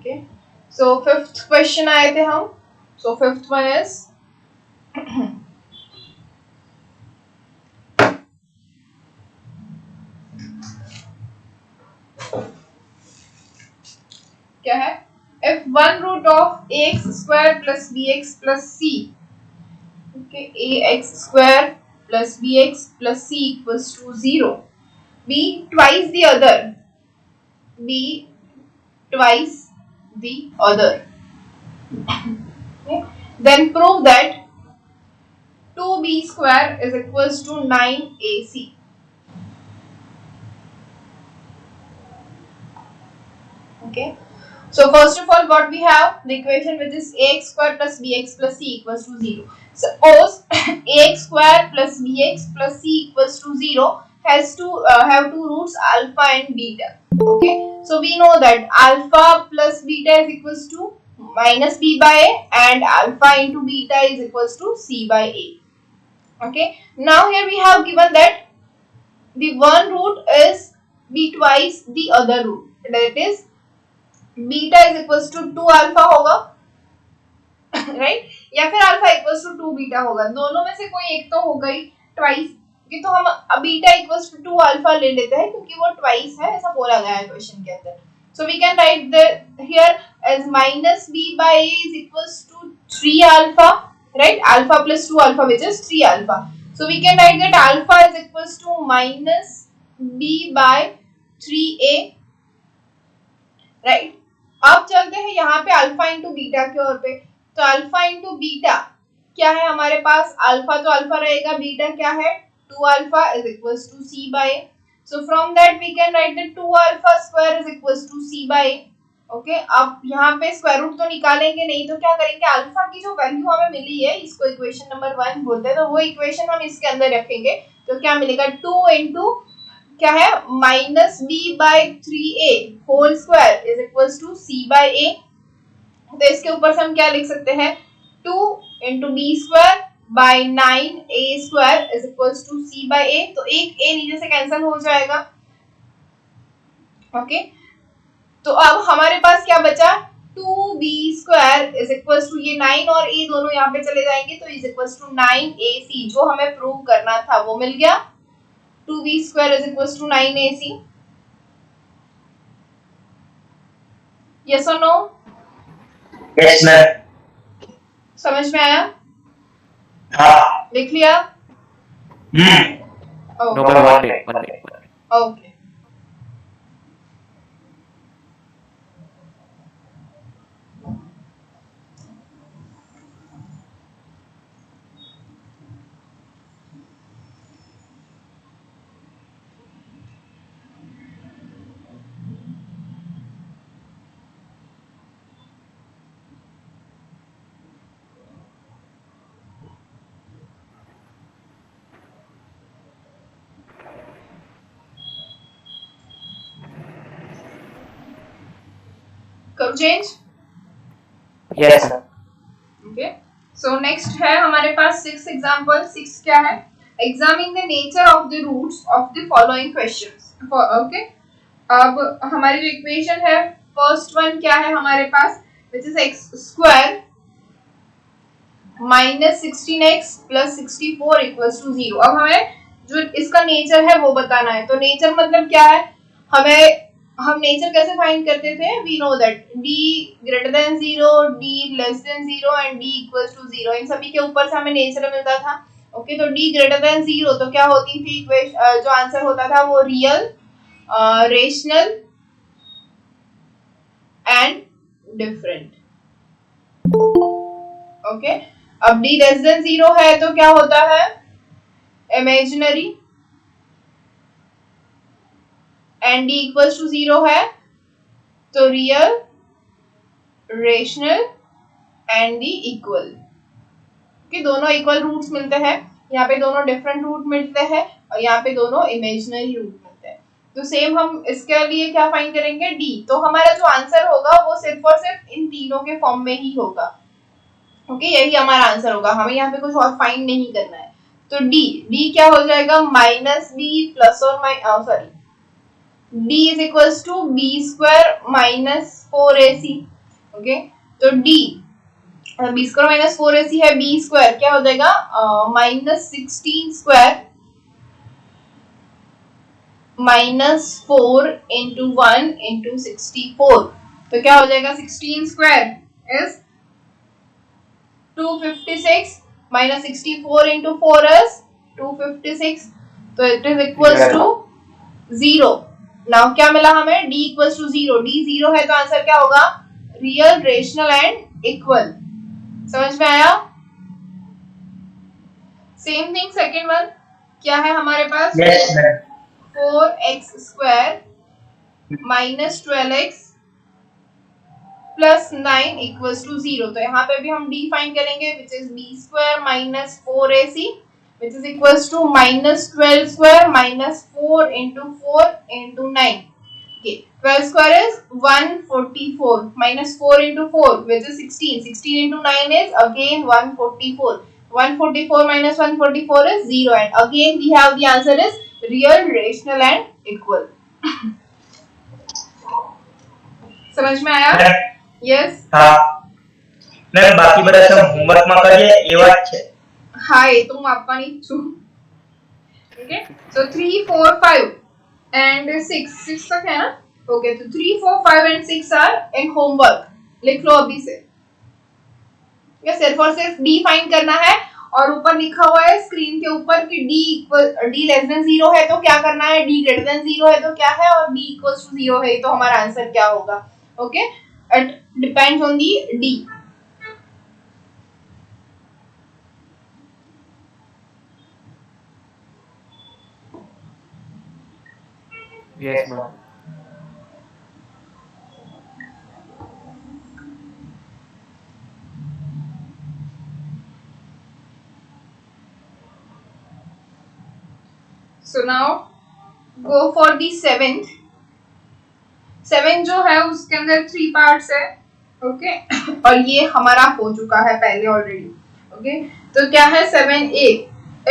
Okay, so fifth question आए थे हम. सो फिफ्थ वन इज क्या है? If one root of ax square plus bx plus c, okay, ax square plus bx plus c equals to 0, be twice the other, be twice the other, okay, then prove that 2b square is equals to 9ac. Okay, so first of all what we have, the equation which is ax square plus bx plus c equals to 0. Suppose ax square plus bx plus c equals to 0 has to have two roots alpha and beta. Okay, so we know that alpha plus beta is equals to minus b by a and alpha into beta is equals to c by a. Okay, now here we have given that the one root is be twice the other root, that is beta is equals to 2 alpha होगा right, या फिर alpha equals to 2 beta होगा. दोनों में से कोई एक तो होगा ही ट्वाइस की, तो हम बीटा इक्वल्स टू 2 अल्फा ले लेते हैं क्योंकि वो ट्वाइस है, ऐसा बोला गया है क्वेश्चन के अंदर. So we can write the here as minus b by a is equals to 3 alpha, right, alpha plus 2 alpha which is 3 alpha. So we can write that alpha is equals to minus b by 3a, right. अब चलते हैं यहाँ पे alpha into beta की ओर पे. तो alpha into beta क्या है हमारे पास? अल्फा तो अल्फा रहेगा, बीटा क्या है? 2 alpha is equals to c by. So from that we can write that 2 alpha square is equals to c by. Okay, अब यहाँ पे स्क्वायर रूट तो निकालेंगे नहीं, तो क्या करेंगे, अल्फा की जो वैल्यू हमें मिली है, इसको इक्वेशन नंबर 1 बोलते हैं, तो वो इक्वेशन हम इसके अंदर रखेंगे. तो क्या मिलेगा? 2 इंटू क्या है, minus b by 3a whole square is equals to c by a. तो इसके ऊपर से हम क्या लिख सकते हैं, 2 into b square by 9a square is equals to c by a. तो एक a नीचे से कैंसिल हो जाएगा. ओके, तो अब हमारे पास क्या बचा, 2b square is equals to, ये 9 और a दोनों यहाँ पे चले जाएंगे, तो इज इक्वल्स टू 9ac. जो हमें प्रूव करना था वो मिल गया. 2b square is equals to 9ac. Yes or no? Yes ma'am. समझ में आया? हाँ. लिख लिया? No, one day. Okay. कब change? Yes sir. Okay, so next है हमारे पास 6 एग्जांपल. 6 क्या है? Examine the nature of the roots of the following questions. Okay, अब हमारी जो इक्वेशन है, फर्स्ट वन क्या है हमारे पास, which is x square minus 16x plus 64 equals to 0. अब हमें जो इसका नेचर है वो बताना है. तो नेचर मतलब क्या है, हम नेचर कैसे फाइंड करते थे, we know that d greater than 0, d less than 0 and d equals to 0. इन सभी के ऊपर से हमें नेचर मिलता था. ओके, तो d ग्रेटर देन 0 तो क्या होती थी इक्वेशन, जो आंसर होता था वो real, rational and different. Okay, अब d लेस देन 0 है तो क्या होता है, imaginary, and d equals to 0 है तो real, rational and the equal. कि दोनों इक्वल रूट्स मिलते हैं, यहाँ पे दोनों डिफरेंट रूट मिलते हैं और यहाँ पे दोनों इमेजिनरी रूट मिलते हैं. तो सेम हम इसके लिए क्या फाइंड करेंगे, d. तो हमारा जो आंसर होगा वो सिर्फ और सिर्फ इन तीनों के फॉर्म में ही होगा. ओके, यही हमारा आंसर होगा, हमें यहाँ पे कुछ और फाइंड नहीं करना है. तो d क्या हो जाएगा, माइनस b प्लस और sorry d is equals to b square minus 4ac. Okay तो D B square minus 4ac है, बी स्क्वायर क्या हो जाएगा -16 स्क्वायर -4 इंटू 1 इंटू 64, तो क्या हो जाएगा 16 square is 256 minus 64 into 4 is 256, तो it is equals to 0. Now क्या मिला हमें d equals to 0, d 0 है तो आंसर क्या होगा रियल, रेशनल एंड इक्वल। समझ में आया? सेम थिंग सेकेंड वन क्या है हमारे पास, 4x square minus 12x plus 9 equals to 0, तो यहाँ पे भी हम d फाइंड करेंगे which is b square minus 4ac which is equals to minus 12 square minus 4 into 4 into 9। Okay, 12 square is 144 minus 4 into 4 which is 16, 16 into 9 is again 144, 144 minus 144 is 0 and again we have the answer is real, rational and equal. समझ में आया? Yes. હા ને બાકી બધા સમ homework માં કરીએ એ વાત છે। હા એ તો હું આપવાની જ છું। Okay, so 3 4 5 and 6 6 तक है ना? Okay, तो 3 4 5 and 6 are in homework, लिख लो अभी से। या सिर्फ और सिर्फ d फाइंड करना है और ऊपर लिखा हुआ है स्क्रीन के ऊपर कि d लेस देन 0 है तो क्या करना है, d ग्रेटर देन 0 है तो क्या है और d इक्वल्स टू 0 है तो हमारा आंसर क्या होगा। Okay, it depends on the d। Yes ma'am. So now go for the seventh। Seven जो है उसके अंदर 3 पार्ट्स है। ओके और ये हमारा हो चुका है पहले ऑलरेडी। ओके तो क्या है 7a,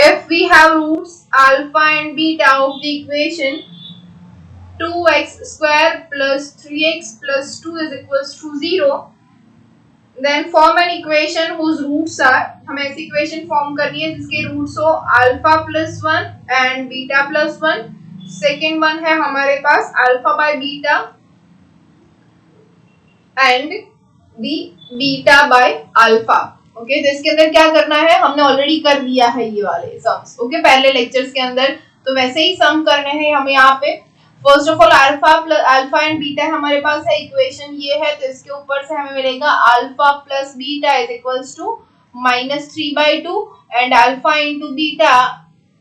if we have roots alpha and beta of the equation 2x square plus 3x plus 2 is equals to 0, then form an equation whose roots are, हमें ऐसी इक्वेशन फॉर्म करनी है जिसके रूट्स हो alpha plus 1 and beta plus 1। Second one है हमारे पास alpha by beta and the beta by alpha. Okay तो इसके अंदर क्या करना है, हमने ऑलरेडी कर दिया है ये वाले सम्स। ओके पहले लेक्चर्स के अंदर, तो वैसे ही सम करने हैं हमें यहाँ पे। First of all alpha and beta हमारे पास है, इक्वेशन ये है तो इसके ऊपर से हमें मिलेगा alpha plus beta is equals to -3/2 and alpha into beta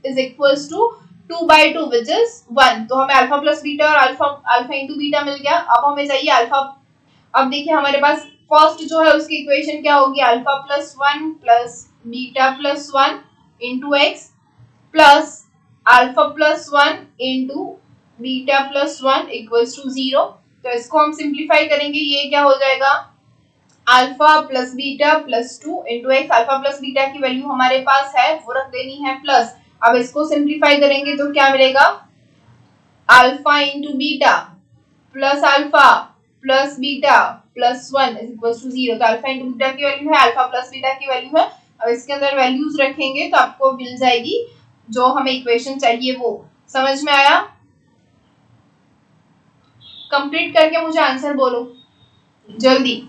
is equals to 2/2 which is 1। तो हमें अल्फा प्लस बीटा और अल्फा इंटू बीटा मिल गया। अब हमें चाहिए अल्फा। अब देखिए हमारे पास फर्स्ट जो है उसकी इक्वेशन क्या होगी, alpha plus 1 plus beta plus 1 into x plus alpha plus 1 into beta plus 1 equals to 0। तो इसको हम सिंप्लीफाई करेंगे, ये क्या हो जाएगा alpha plus beta plus 2 into x. Alpha plus beta की वैल्यू हमारे पास है वो रख देनी है प्लस। अब इसको सिंप्लीफाई करेंगे तो क्या मिलेगा alpha into beta plus alpha plus beta plus 1 is equal to 0। तो अल्फा इंटू बीटा की वैल्यू है, अल्फा प्लस बीटा की वैल्यू है। अब इसके अंदर वैल्यूज रखेंगे तो आपको मिल जाएगी जो हमें इक्वेशन चाहिए वो। समझ में आया? कंप्लीट करके मुझे आंसर बोलो जल्दी।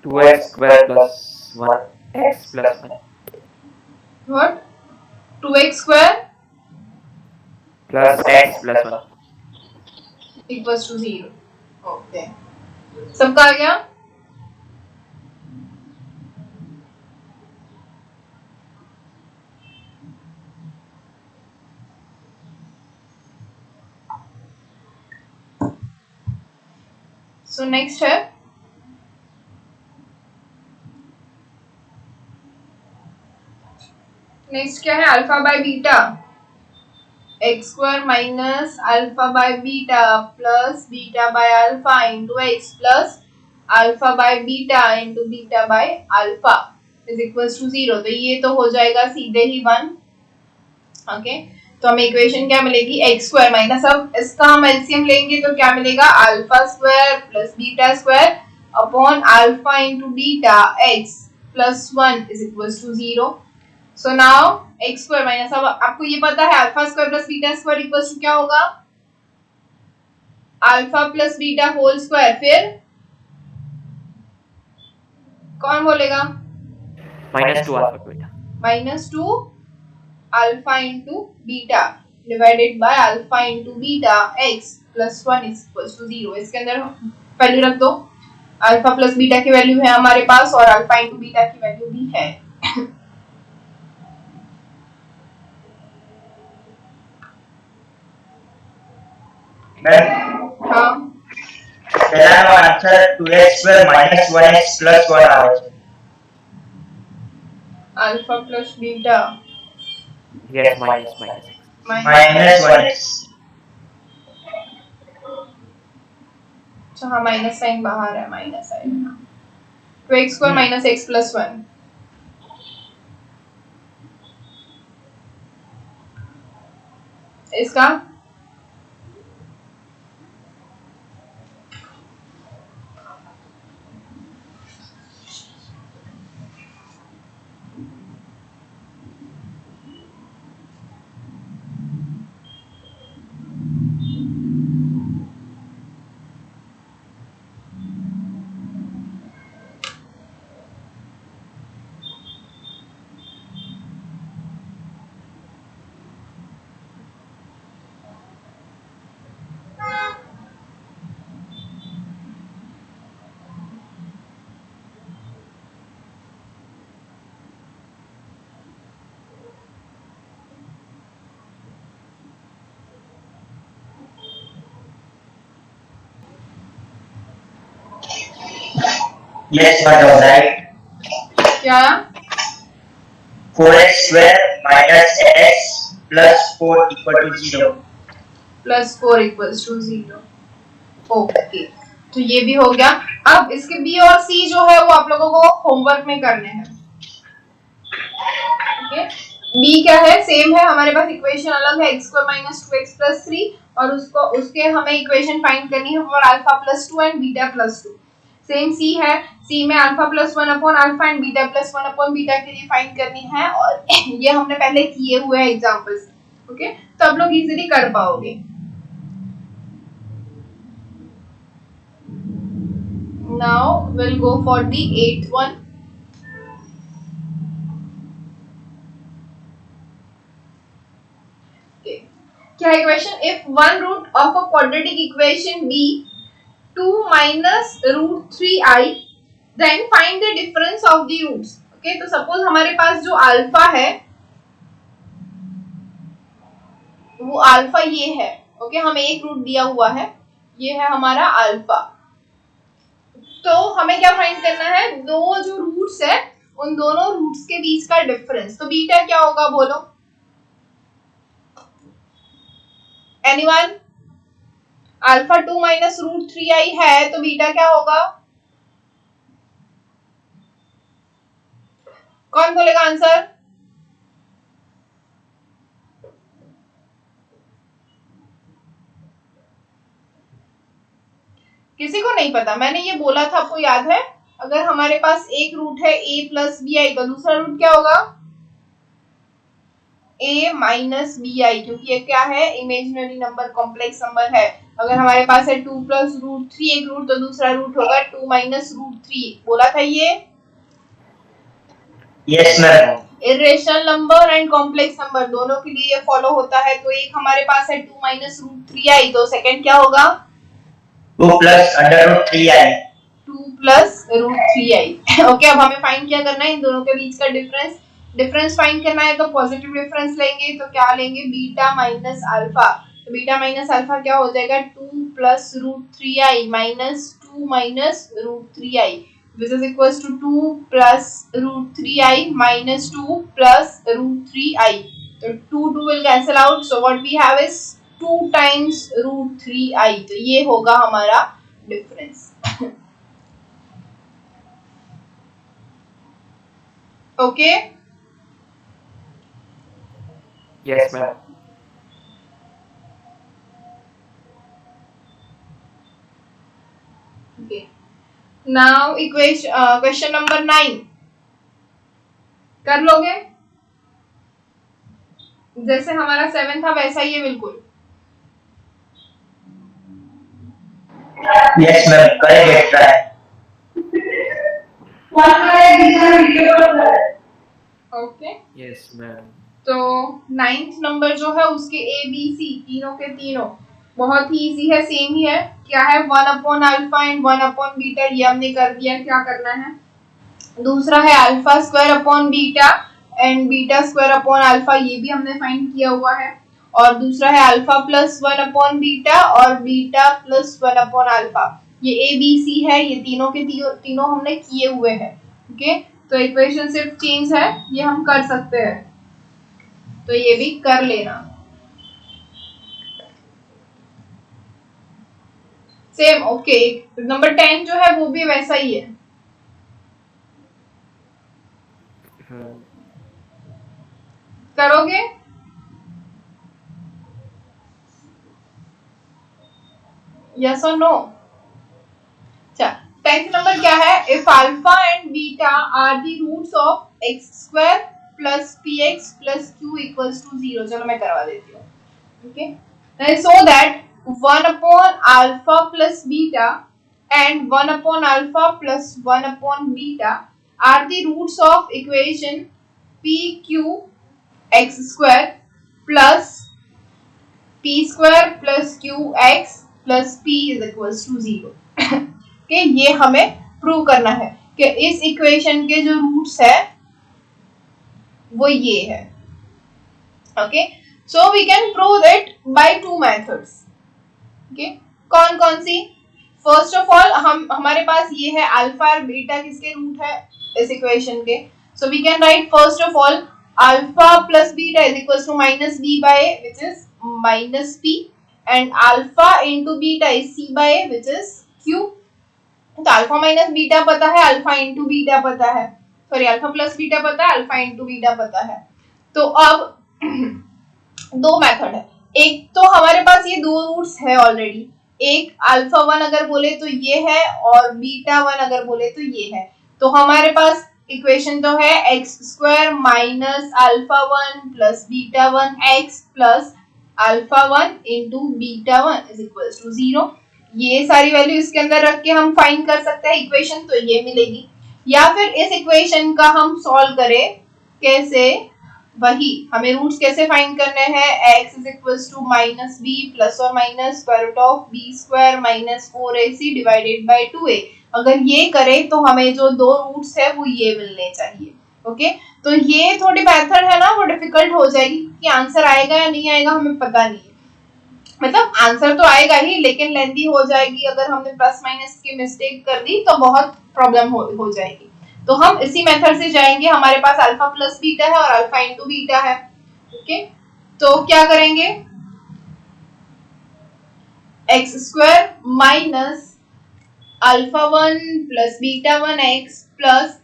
Two x square plus 1x plus 1 what 2x square plus x plus 1 equals to 0। Okay सबका आ गया? सो नेक्स्ट है नेक्स्ट क्या है, alpha by beta x square minus alpha by beta plus beta by alpha into x plus alpha by beta into beta by alpha is equal to 0। तो ये तो हो जाएगा सीधे ही 1। ओके, तो हमें इक्वेशन क्या मिलेगी, एक्स स्क्वायर माइनस, अब इसका हम एलसीएम लेंगे तो क्या मिलेगा, alpha square plus beta square upon alpha into beta x plus 1 is equal to 0। So now x square minus, अब आपको ये पता है alpha square plus beta square equal to क्या होगा, alpha plus beta whole square, फिर कौन बोलेगा, -2 alpha beta -2 alpha into beta divided by alpha into beta x plus 1 is equal to 0। इसके अंदर वैल्यू रख दो, अल्फा प्लस बीटा की वैल्यू है हमारे पास और अल्फा इंटू बीटा की वैल्यू भी है। हाँ, પહેલાનો આન્સર 2x² - 1x + 1 આવે છે. Alpha plus beta yes minus x -1x. अच्छा हाँ, माइनस साइन बाहर है, माइनस आएगा, तो x square minus x plus 1 इसका Yes, madam, right. क्या 4x² - x + 4 = 0. Plus 4 equals to 0। Okay, तो ये भी हो गया। अब इसके बी और सी जो है वो आप लोगों को होमवर्क में करने हैं। ओके, बी क्या है, सेम है, हमारे पास इक्वेशन अलग है, x² - 2x + 3 और उसके हमें इक्वेशन फाइंड करनी है for alpha + 2 and beta + 2। Same C है, सी में alpha + 1 upon alpha and beta + 1 upon beta के लिए फाइंड करनी है और ये हमने पहले किए हुए हैं एग्जांपल्स। ओके, तो आप लोग इजीली कर पाओगे। Now we'll go for the 8th one. Okay. क्या है question, if one root of a quadratic equation be 2 minus root 3i, then find the difference of the roots. Okay, तो suppose हमारे पास जो अल्फा है वो alpha ये है। Okay, हमें एक रूट दिया हुआ है, ये है हमारा अल्फा। तो हमें क्या फाइंड करना है, दो जो रूट्स है उन दोनों रूट्स के बीच का डिफरेंस। तो बीटा क्या होगा बोलो, anyone? Alpha 2 minus root 3i है तो बीटा क्या होगा, कौन बोलेगा आंसर? किसी को नहीं पता, मैंने ये बोला था, आपको याद है? अगर हमारे पास एक रूट है a प्लस बी आई तो दूसरा रूट क्या होगा, a माइनस बी आई, क्योंकि ये क्या है, इमेजिनरी नंबर, कॉम्प्लेक्स नंबर है। अगर हमारे पास है 2 प्लस रूट 3 एक रूट तो दूसरा रूट होगा 2 माइनस रूट 3। बोला था ये? Yes ma'am. Irrational number and complex number दोनों के लिए ये फॉलो होता है। तो एक हमारे पास है 2 माइनस रूट 3i, तो सेकंड क्या होगा, 2 + √3i। 2 plus root 3i। Okay, अब हमें फाइंड क्या करना है, इन दोनों के बीच का डिफरेंस फाइंड करना है। तो पॉजिटिव डिफरेंस लेंगे तो क्या लेंगे, बीटा माइनस अल्फा। तो बीटा माइनस अल्फा क्या हो जाएगा, 2 plus root 3i minus 2 2 minus root 3i, which is equals to 2 plus root 3i minus 2 plus root 3i. So 2 will cancel out. So what we have is 2 times root 3i. तो ये होगा हमारा difference. Okay. Yes, ma'am. Okay. Now equation question number 9 कर लोगे? जैसे हमारा 7 था वैसा ही है बिल्कुल. Yes, ma'am. Correct. Try. Okay. Yes, ma'am. तो 9th नंबर जो है उसके ए बी सी तीनों के तीनों बहुत ही इजी है, सेम ही है. क्या है? 1 upon alpha and 1 upon beta, ये हमने कर दिया. क्या करना है? दूसरा है alpha square upon beta and beta square upon alpha, ये भी हमने फाइंड किया हुआ है. और दूसरा है अल्फा प्लस 1 अपॉन बीटा और बीटा प्लस 1 अपॉन अल्फा. ये ए बी सी है, ये तीनों के तीनों हमने किए हुए हैं. ओके. तो इक्वेशन सिर्फ चेंज है, ये हम कर सकते हैं, तो ये भी कर लेना. सेम. ओके. नंबर 10 जो है वो भी वैसा ही है. करोगे? यस और नो? अच्छा, 10th नंबर क्या है? If alpha and beta are the roots of x square plus p x plus q equals to 0. चलो मैं करवा देती हूँ. Okay. So that 1 upon alpha plus beta and 1 upon alpha plus 1 upon beta are the roots of equation pq x square plus p square plus qx plus p is equals to 0. okay, ये हमें prove करना है कि इस equation के जो roots है वो ये है. Okay. So we can prove it by 2 methods. Okay. कौन कौन सी? फर्स्ट ऑफ ऑल हमारे पास ये है अल्फा और बीटा किसके रूट है इस इक्वेशन के. So we can write first of all alpha plus beta is equals to minus b by a which is minus p and alpha into beta is c by a which is q. तो alpha minus beta पता है, alpha into beta पता है, sorry alpha plus beta पता है, alpha into beta पता है. तो अब दो मेथड है. एक तो हमारे पास ये दो रूट्स है ऑलरेडी, एक अल्फा 1 अगर बोले तो ये है और बीटा 1 अगर बोले तो ये है. तो हमारे पास इक्वेशन तो है x square minus alpha 1 plus beta 1 x plus alpha 1 into beta 1 is equals to 0. ये सारी वैल्यू इसके अंदर रख के हम फाइंड कर सकते हैं इक्वेशन, तो ये मिलेगी. या फिर इस इक्वेशन का हम सॉल्व करें कैसे, वही हमें रूट्स कैसे फाइंड करने हैं. x is equals to minus B plus और minus square root of B square minus 4ac divided by 2a. अगर ये करें तो हमें जो दो रूट्स है वो ये मिलने चाहिए. ओके. तो ये थोड़ी मेथड है ना वो डिफिकल्ट हो जाएगी कि आंसर आएगा या नहीं आएगा हमें पता नहीं है. मतलब आंसर तो आएगा ही लेकिन लेंथी हो जाएगी. अगर हमने प्लस माइनस की मिस्टेक कर दी तो बहुत प्रॉब्लम हो जाएगी. तो हम इसी मेथड से जाएंगे. हमारे पास अल्फा प्लस बीटा है और अल्फा इंटू बीटा है. ओके. तो क्या करेंगे, x square minus alpha 1 plus beta 1 x plus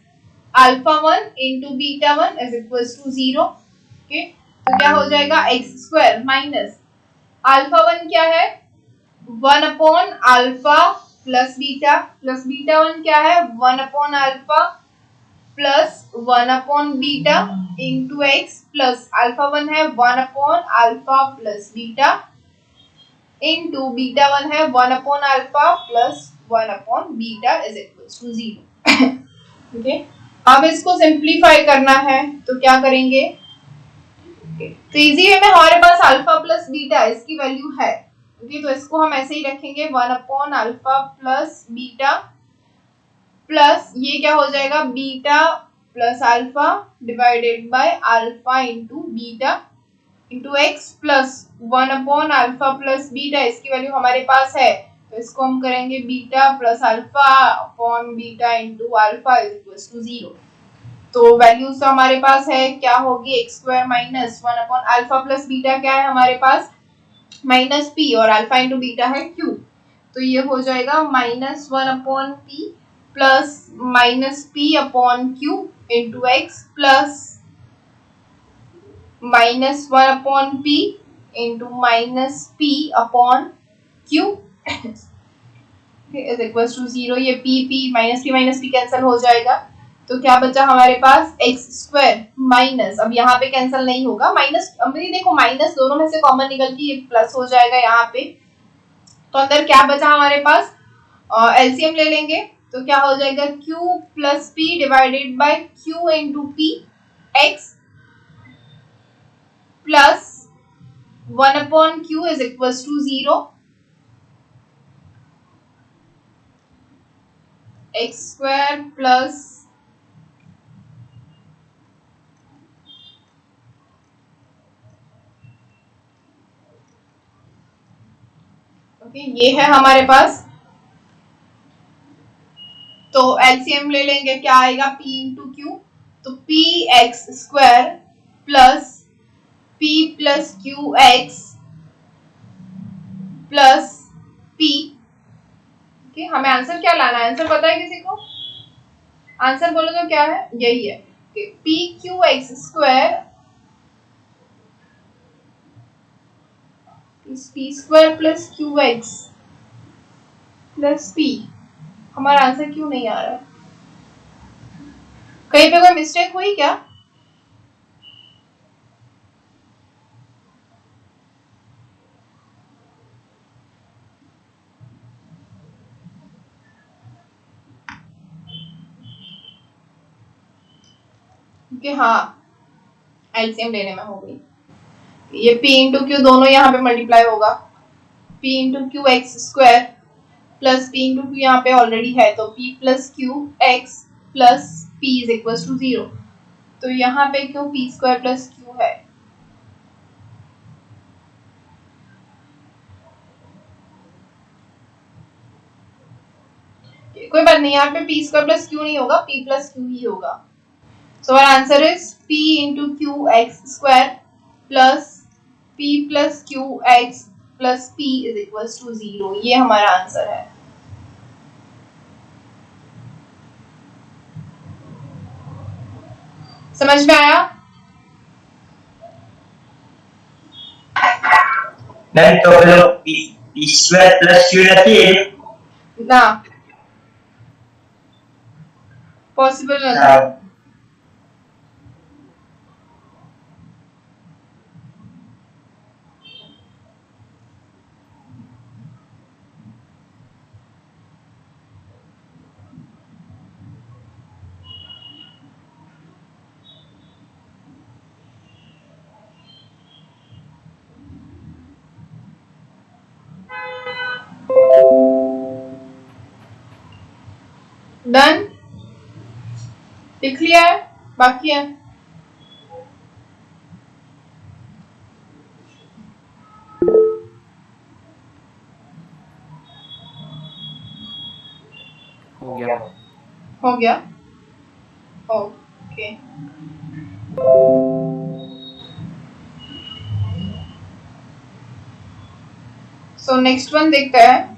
alpha 1 into beta 1 is equals to 0. Okay. तो क्या हो जाएगा, एक्स स्क्वायर माइनस अल्फा 1 क्या है 1 अपॉन अल्फा प्लस बीटा 1 क्या है 1 upon alpha plus 1 upon beta into x plus alpha 1 है 1 upon alpha plus beta into beta 1 है 1 upon alpha plus 1 upon beta is equals to 0. Okay. अब इसको simplify करना है तो क्या करेंगे, तो इजी वे में हमारे पास अल्फा प्लस बीटा इसकी वैल्यू है. ओके. तो इसको हम ऐसे ही रखेंगे 1 upon alpha plus beta plus ये क्या हो जाएगा beta plus alpha divided by alpha into beta into x plus 1 upon alpha plus beta इसकी वैल्यू हमारे पास है तो इसको हम करेंगे beta plus alpha upon beta into alpha is equal to 0। तो वैल्यूज तो हमारे पास है, क्या होगी x square minus 1 upon alpha plus beta क्या है हमारे पास माइनस पी, और अल्फा इंटू बीटा है क्यू। तो ये हो जाएगा minus 1 upon p plus minus p upon q into x plus minus 1 upon p into minus p upon q is equal to 0। ये पी माइनस पी कैंसिल हो जाएगा, तो क्या बचा हमारे पास एक्स स्क्वायर माइनस, अब यहाँ पे कैंसिल नहीं होगा माइनस, अब देखो माइनस दोनों में से कॉमन निकल के ये प्लस हो जाएगा यहाँ पे। तो अंदर क्या बचा हमारे पास, एलसीएम ले लेंगे तो क्या हो जाएगा q plus p divided by q into p x plus 1 upon q is equal to 0। X square plus okay ये है हमारे पास। तो एलसीएम ले लेंगे, क्या आएगा p इंटू क्यू, तो p x square plus p plus q x plus p। Okay हमें आंसर क्या लाना है, आंसर पता है किसी को, आंसर बोलो तो क्या है, यही है p Q x square p square plus q x plus p। हमारा आंसर क्यों नहीं आ रहा है, कहीं पे कोई मिस्टेक हुई क्या? क्योंकि हाँ एलसीएम लेने में हो गई, ये p इंटू क्यू दोनों यहाँ पे मल्टीप्लाई होगा, p into q x square plus p into q यहाँ पे ऑलरेडी है, तो p plus q x plus p is equal to 0। तो यहाँ पे क्यों p स्क्वायर प्लस क्यू है, कोई बात नहीं, यहाँ पे p स्क्वायर प्लस क्यू नहीं होगा, p प्लस क्यू ही होगा। So our answer is p into q x square plus p plus q x plus p is equal to 0, ये हमारा आंसर है। समझ में आया? नहीं तो p स्क्वायर प्लस क्यू નથી ना पॉसिबल नहीं। डन, लिख लिया है, बाकी है हो गया। हो गया ओके। सो नेक्स्ट वन देखते हैं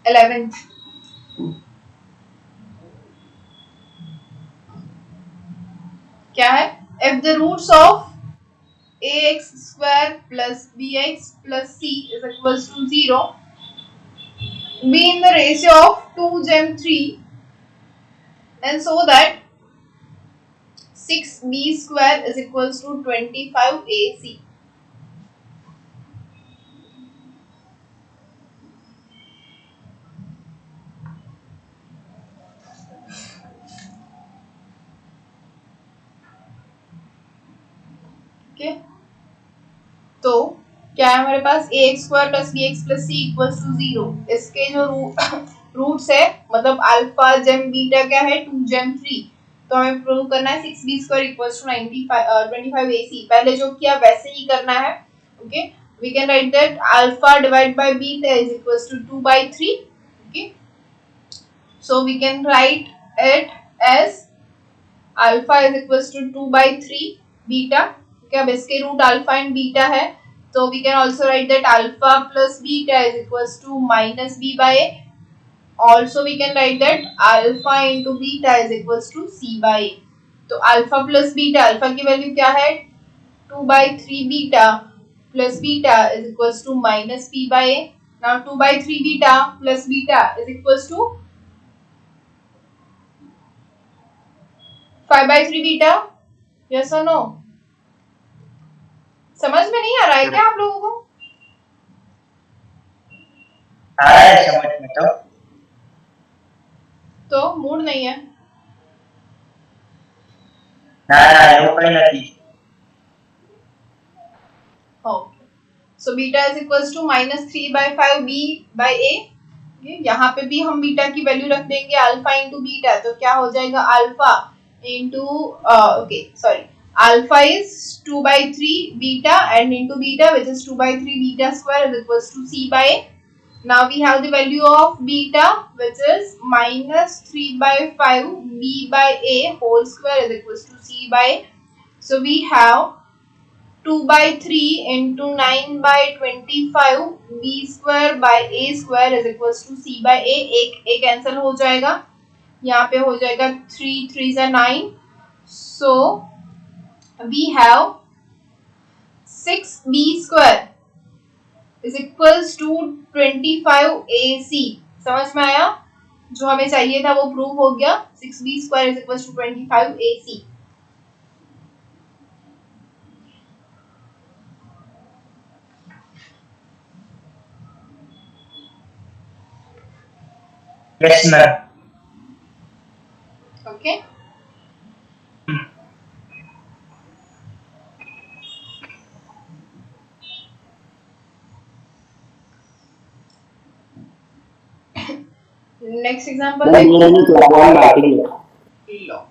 11th। क्या है, if the roots of ax square plus bx plus c is equals to 0 be in the ratio of 2:3 and so that 6b square is equals to 25ac। Okay तो क्या है हमारे पास a x square plus b x plus c equals to 0। इसके जो roots है मतलब alpha GeM beta क्या है 2 जेम 3, तो हमें प्रूव करना है 6b square equals to 25ac। पहले जो किया वैसे ही करना है। Okay we can write that alpha divided by beta is equals to 2 by 3. Okay, so we can write it as alpha is equals to 2 by 3 beta. Okay, अब इसके root alpha and beta है, तो we can also write that alpha plus beta is equals to minus b by a. Also we can write that alpha into beta is equals to c by a. तो alpha plus beta, alpha की value क्या है 2 by 3 beta plus beta is equals to minus p by a. Now 2 by 3 beta plus beta is equals to 5 by 3 beta. Yes or no? समझ में नहीं आ रहा है क्या आप लोगों को? आ रहा है समझ में तो मूड नहीं है. ना એવું કઈ નથી. Okay. So beta is equals to minus 3 by 5 b by a. यहाँ पे भी हम बीटा की वैल्यू रख देंगे अल्फा इंटू बीटा, तो क्या हो जाएगा alpha into okay sorry alpha is 2 by 3 beta and into beta which is 2 by 3 beta square is equals to c by a. Now we have the value of beta which is minus 3 by 5 b by a whole square is equals to c by a. So we have 2 by 3 into 9 by 25 b square by a square is equals to c by a. एक cancel हो जाएगा, यहाँ पे हो जाएगा 3 3 is 9. So we have 6b square is equals to 25 ac. समझ में आया? जो हमें चाहिए था वो प्रूव हो गया. 6b square is equals to 25 ac. Yes ma'am. Okay. Next example है लो.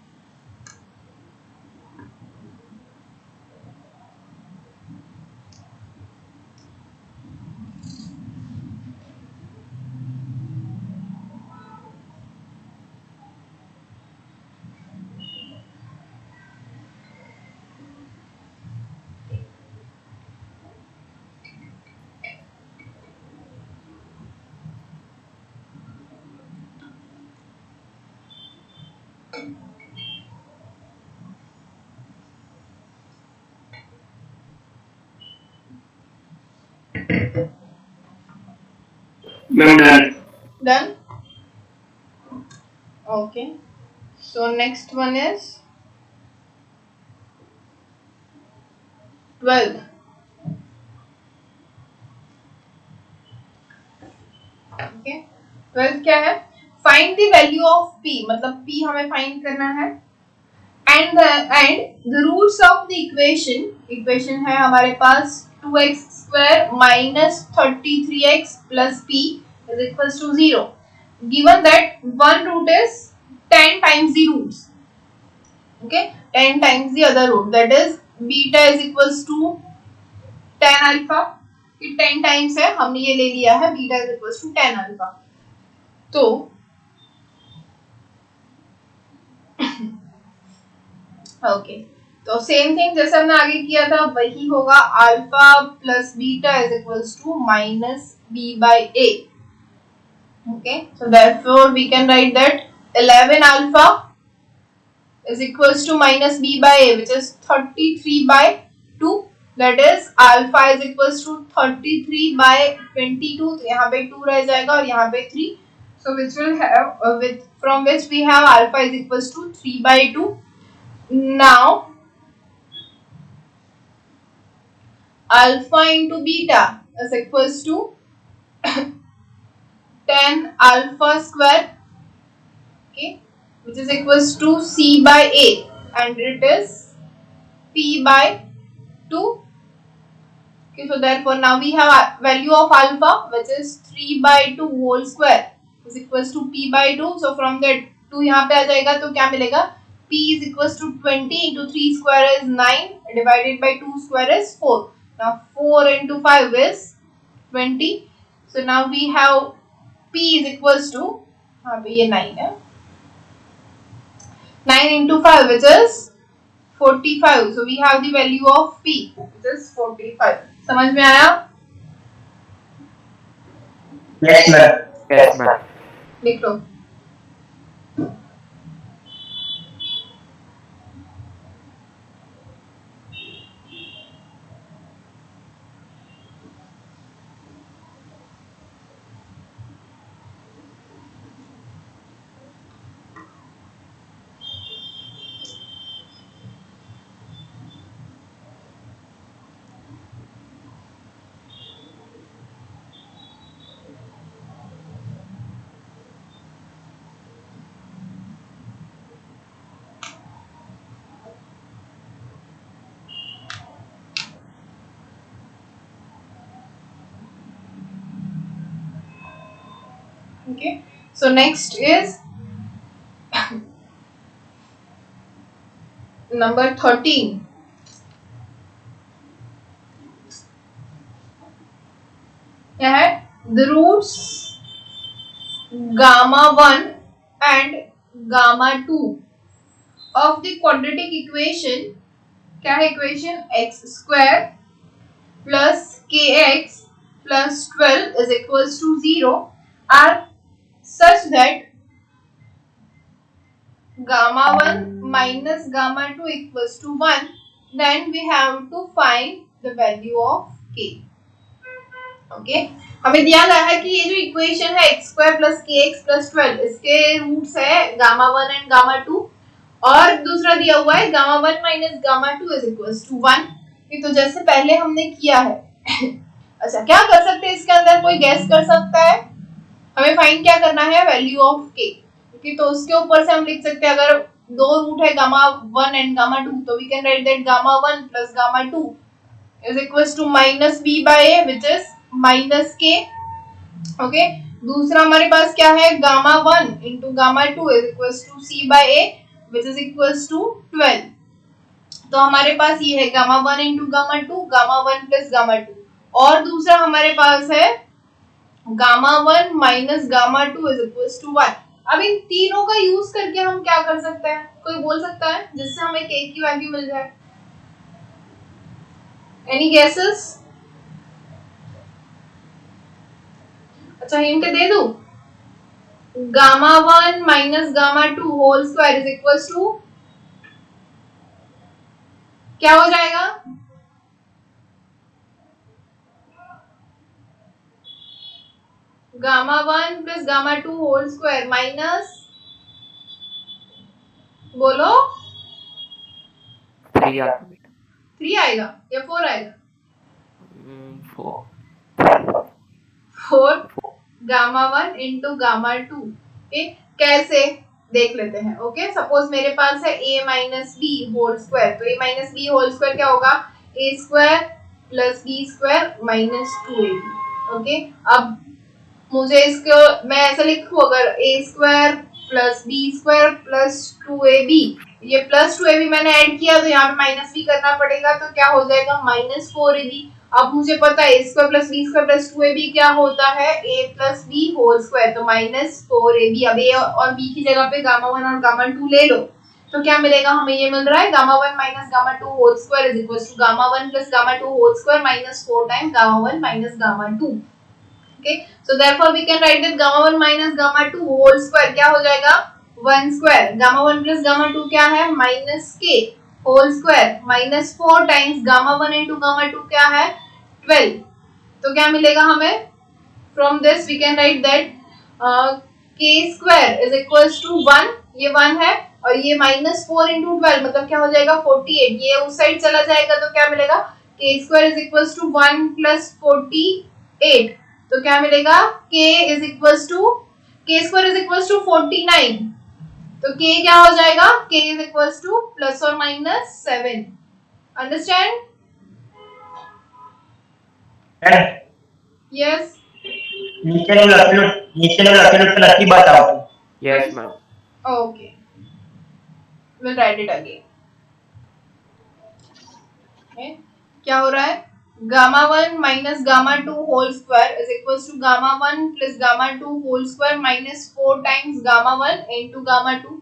Done. Okay. So next one is 12. Okay. 12 क्या है? Find the value of p, मतलब p हमें find करना है. And the roots of the equation है हमारे पास 2x square minus 33x plus p is equals to 0. Given that one root is 10 times the roots. Okay, 10 times the other root, that is beta is equals to tan alpha. ये 10 times है, हमने ये ले लिया है beta is equals to tan alpha. तो okay, तो same thing जैसे हमने आगे किया था वही होगा. Alpha plus beta is equals to minus b by a. Okay, so therefore we can write that 11 alpha is equals to minus b by a which is 33 by 2. That is alpha is equals to 33 by 22. तो यहाँ पे 2 रह जाएगा और यहाँ पे 3. So which will have from which we have alpha is equals to 3 by 2. Now alpha into beta is equals to 10 alpha square. Okay, which is equals to c by a and it is p by 2. Okay, so therefore now we have a value of alpha which is 3 by 2 whole square is equals to p by 2. So from that 2 यहाँ पे आ जाएगा तो क्या मिलेगा? p is equals to 20 into 3 square is 9 divided by 2 square is 4. Now 4 into 5 is 20. So now we have P is equals to, ये 9 है, 9 into 5 which is 45. So we have the value of P which is 45. समझ में आया? Yes, ma'am. Yes, ma'am. लिख लो. Okay. So next is number 13. क्या है? The roots gamma 1 and gamma 2 of the quadratic equation. क्या है equation? X square plus kx plus 12 is equals to 0 are such that gamma 1 minus gamma 2 equals to 1. Then we have to find the value of k. Okay, हमें दिया गया है कि ये जो equation है x स्क्वायर प्लस के x plus 12 इसके रूट्स है गामा 1 एंड गामा 2 और दूसरा दिया हुआ है gamma 1 minus gamma 2 is equals to 1. ये तो जैसे पहले हमने किया है. अच्छा, क्या कर सकते हैं इसके अंदर? कोई गैस कर सकता है? हमें फाइंड क्या करना है? Value of k. ओके, तो उसके ऊपर से हम लिख सकते हैं, अगर दो रूट है गामा 1 एंड गामा 2 तो we can write that gamma 1 plus gamma 2 is equals to minus b by a which is minus k. Okay, दूसरा हमारे पास क्या है? Gamma 1 into gamma 2 is equals to c by a which is equals to 12. तो हमारे पास ये है gamma 1 into gamma 2, gamma 1 plus gamma 2 और दूसरा हमारे पास है gamma 1 minus gamma 2 is equals to 1. अब इन तीनों का यूज करके हम क्या कर सकते हैं? कोई बोल सकता है जिससे हमें के की वैल्यू मिल जाए? Any guesses? अच्छा, हिंट दे दूं? Gamma 1 minus gamma 2 whole square is equals to क्या हो जाएगा? Gamma 1 plus gamma 2 whole square minus, बोलो 3 आएगा या 4 आएगा? 4 गामा 1 इंटू गामा 2. ओके, कैसे देख लेते हैं. ओके, सपोज मेरे पास है a minus b whole square. तो a minus b whole square क्या होगा? a square plus b square minus 2ab. Okay, अब मुझे इसको मैं ऐसा लिखूं, अगर a square plus b square plus 2ab, ये प्लस 2ab मैंने ऐड किया तो यहाँ पे माइनस भी करना पड़ेगा, तो क्या हो जाएगा? Minus 4ab. अब मुझे पता है a square plus b square plus 2ab क्या होता है? a plus b whole square. तो माइनस 4ab. अब a और b की जगह पे गामा 1 और गामा 2 ले लो तो क्या मिलेगा? हमें ये मिल रहा है gamma 1 minus gamma 2 whole square is equal to gamma 1 plus gamma 2 whole square minus 4 time gamma 1 minus gamma 2. Okay, so therefore we can write that gamma 1 minus gamma 2 whole square क्या हो जाएगा? 1 square. gamma 1 plus gamma 2 क्या है? minus k whole square minus 4 times gamma 1 into gamma 2 क्या है? 12. तो क्या मिलेगा हमें? From this we can write that k square is equals to 1. ये 1 है और ये minus 4 into 12 मतलब क्या हो जाएगा? 48. ये उस साइड चला जाएगा तो क्या मिलेगा? k square is equals to 1 plus 48. तो क्या मिलेगा? k is equals to k square is equals to 49. तो k क्या हो जाएगा? k is equals to plus or minus 7. Understand? Yes. नीचे ने लकीर पे नक्की बताओ. Yes, ma'am. Okay. We'll write it again. Okay. क्या हो रहा है? gamma 1 minus gamma 2 whole square is equals to gamma 1 plus gamma 2 whole square minus 4 times gamma 1 into gamma 2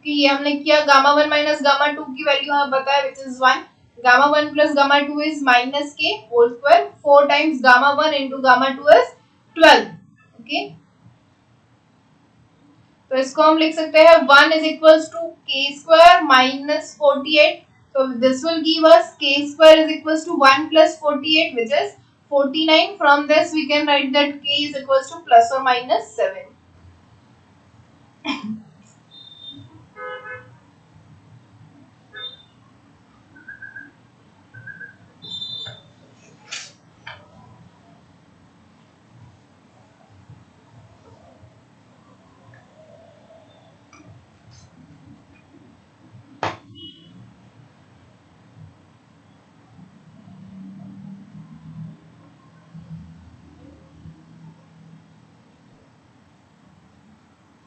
कि ये हमने किया gamma 1 minus gamma 2 की वैल्यू हमें पता है which is 1 gamma 1 plus gamma 2 is minus k whole square 4 times gamma 1 into gamma 2 is 12 okay तो इसको हम लिख सकते हैं 1 is equals to k square minus 48 so this will give us k square is equals to 1 plus 48 which is 49 from this we can write that k is equals to plus or minus 7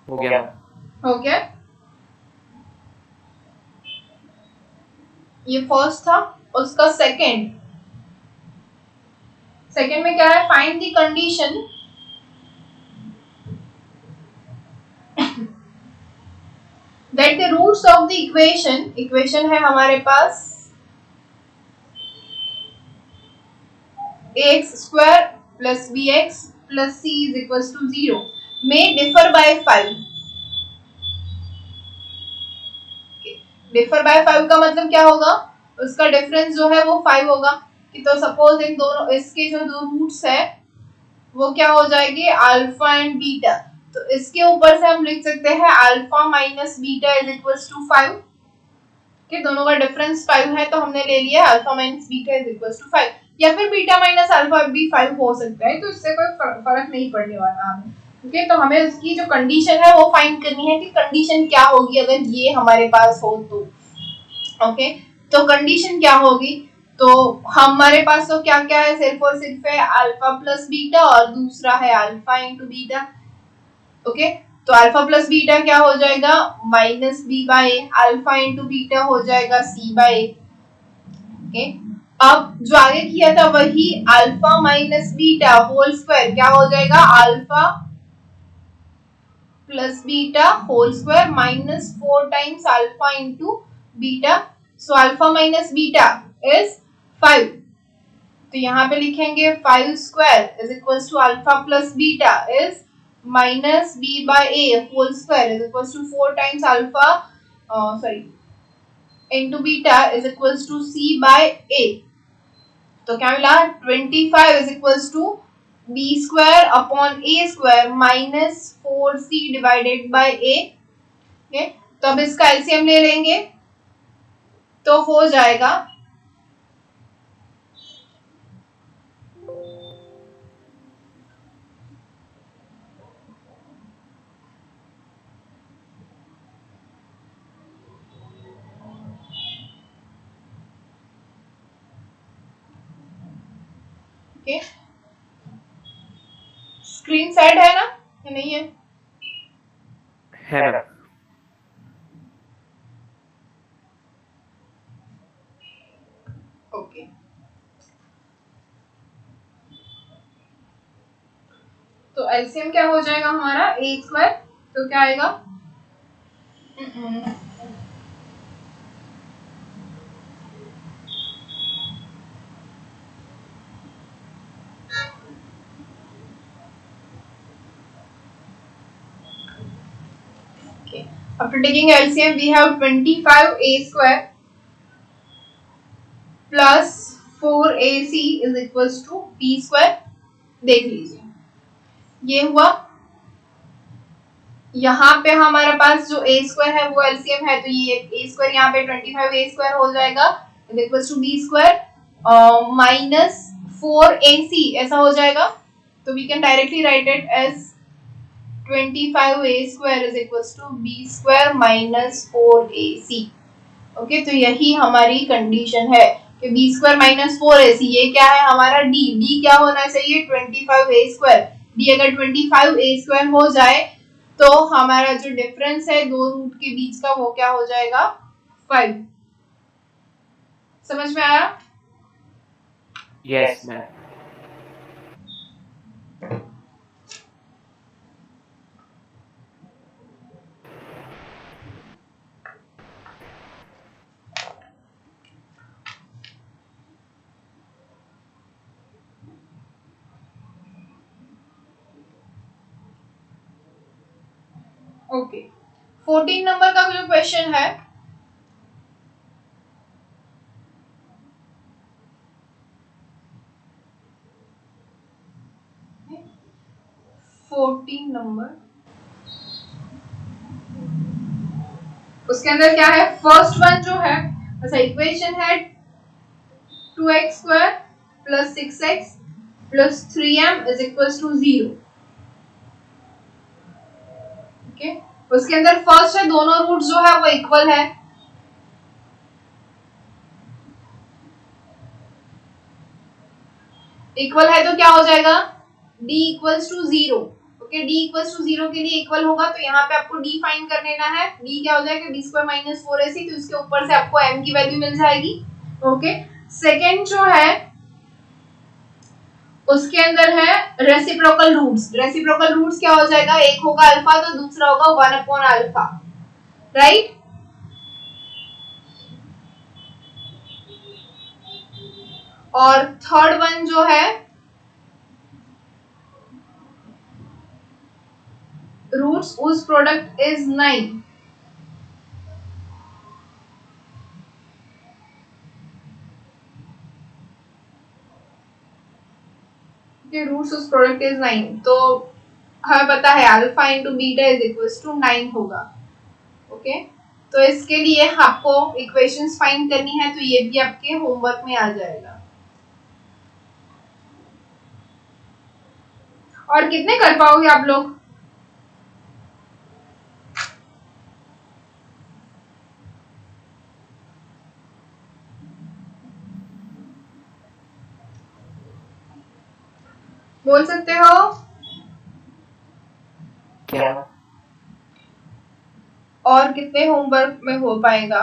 हो गया हो गया ये first था उसका second में क्या है find the condition that the roots of the equation है हमारे पास ax square plus bx plus c is equals to 0 may differ by 5 differ by 5 का मतलब क्या होगा उसका डिफरेंस जो है वो 5 होगा कि तो सपोज इन दोनों इसके जो दो रूट्स है वो क्या हो जाएंगे अल्फा एंड बीटा तो इसके ऊपर से हम लिख सकते हैं alpha minus beta is equals to 5 कि दोनों का डिफरेंस 5 है तो हमने ले लिया alpha minus beta is equals to 5 या फिर बीटा माइनस अल्फा भी 5 हो सकता है तो इससे कोई फर्क नहीं पड़ने वाला हमें ओके तो हमें उसकी जो कंडीशन है वो फाइंड करनी है कि कंडीशन क्या होगी अगर ये हमारे पास हो तो ओके तो कंडीशन क्या होगी तो हमारे पास तो क्या क्या है सिर्फ और सिर्फ है अल्फा प्लस बीटा और दूसरा है अल्फा इंटू बीटा ओके तो अल्फा प्लस बीटा क्या हो जाएगा minus b by alpha into beta हो जाएगा सी बाय ओके अब जो आगे किया था वही alpha minus beta whole square क्या हो जाएगा alpha plus beta whole square minus 4 times alpha into beta so alpha minus beta is 5 तो यहाँ पे लिखेंगे 5 square is equals to alpha plus beta is minus b by a whole square is equals to 4 times alpha into beta is equals to c by a तो क्या मिला 25 is equals to b square upon a square minus 4c divided by a okay? तो अब इसका LCM ले लेंगे तो हो जाएगा okay? स्क्रीन साइड है ना या नहीं है मैम ओके तो एलसीएम क्या हो जाएगा हमारा ए स्क्वायर तो क्या आएगा After taking LCM, we have 25a square plus 4ac is equals to b square. देख लीजिए ये हुआ यहाँ पे हमारे पास जो a स्क्वायर है वो LCM है तो ये a स्क्वायर यहाँ पे 25a स्क्वायर हो जाएगा is equals to b square minus 4ac ऐसा हो जाएगा तो we can directly write it as 25a square is equals to b square minus 4ac okay तो यही हमारी कंडीशन है कि b square minus 4ac ये क्या है हमारा d क्या होना चाहिए 25a square d अगर 25a square हो जाए तो हमारा जो डिफरेंस है दो रूट के बीच का वो क्या हो जाएगा 5 समझ में आया Yes, ma'am. ओके 14 नंबर का जो क्वेश्चन है 14 नंबर उसके अंदर क्या है फर्स्ट वन जो है अच्छा इक्वेशन है 2x² + 6x + 3m = 0 ओके उसके अंदर फर्स्ट है दोनों रूट्स जो है वो इक्वल है इक्वल है तो क्या हो जाएगा d = 0 ओके d = 0 के लिए इक्वल होगा तो यहाँ पे आपको d फाइंड कर लेना है d क्या हो जाएगा d² - 4ac तो इसके ऊपर से आपको m की वैल्यू मिल जाएगी ओके सेकंड जो है उसके अंदर है रेसिप्रोकल रूट्स क्या हो जाएगा एक होगा अल्फा तो दूसरा होगा 1/अल्फा राइट और थर्ड वन जो है रूट्स उस प्रोडक्ट इज 9 के रूट्स उस प्रोडक्ट इज 9 तो हमें पता है alpha into beta is equals to 9 होगा ओके तो इसके लिए आपको इक्वेशंस फाइंड करनी है तो ये भी आपके होमवर्क में आ जाएगा और कितने कर पाओगे आप लोग बोल सकते हो क्या? और कितने होमवर्क में हो पाएगा